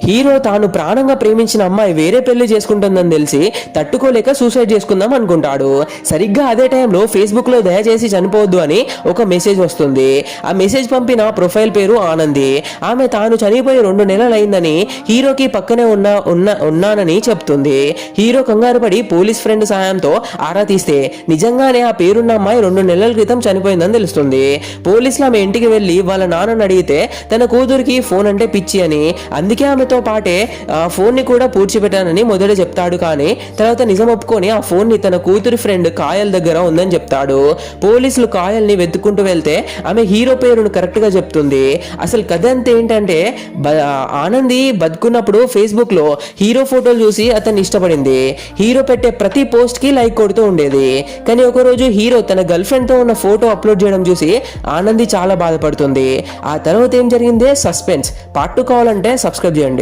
Hero తాను ప్రాణంగా ప్రేమించిన అమ్మాయి వేరే పెళ్లి చేసుకుంటుందని తెలిసి తట్టుకోలేక సూసైడ్ చేసుకుందాం అనుకుంటాడు. సరిగ్గా అదే టైంలో ఫేస్బుక్ లో దయచేసి చనిపోవద్దు అని ఒక మెసేజ్ వస్తుంది. ఆ మెసేజ్ పంపిన ప్రొఫైల్ పేరు ఆనంది. ఆమె తాను చనిపోయి 2 నెలలు అయిందని హీరోకి పక్కనే ఉన్నానని చెప్తుంది. హీరో కంగారు పడి పోలీస్ ఫ్రెండ్ సాయంతో ఆరా తీస్తే నిజంగానే ఆ పేరున్న అమ్మాయి 2 నెలల క్రితం చనిపోయిందని తెలుస్తుంది. పోలీసులు ఆమె ఇంటికి వెళ్లి వాళ్ళ నాన్నని అడిగితే తన కూతురికి ఫోన్ అంటే పిచ్చి అని, అందుకే ఆమెతో పాటే ఫోన్ ని కూడా పూడ్చిపెట్టానని మొదట చెప్తాడు. కానీ తర్వాత నిజం ఒప్పుకొని ఆ ఫోన్ ని తన కూతురి ఫ్రెండ్ కాయల్ దగ్గర ఉందని చెప్తాడు. పోలీసులు కాయల్ ని వెతుక్కుంటూ వెళ్తే ఆమె హీరో పేరును కరెక్ట్ గా చెప్తుంది. అసలు కథ అంతా ఏంటంటే ఆనంది బతుకున్నప్పుడు ఫేస్బుక్ లో హీరో ఫోటోలు చూసి అతన్ని ఇష్టపడింది. హీరో పెట్టే ప్రతి పోస్ట్ కి లైక్ కొడుతూ ఉండేది. కానీ ఒకరోజు హీరో తన గర్ల్ ఫ్రెండ్ తో ఉన్న ఫోటో అప్లోడ్ చేయడం చూసి ఆనంది చాలా బాధపడుతుంది. ఆ తర్వాత ఏం జరిగిందే సస్పెన్స్. పార్ట్ 2 కావాలంటే సబ్స్క్రైబ్ చేయండి.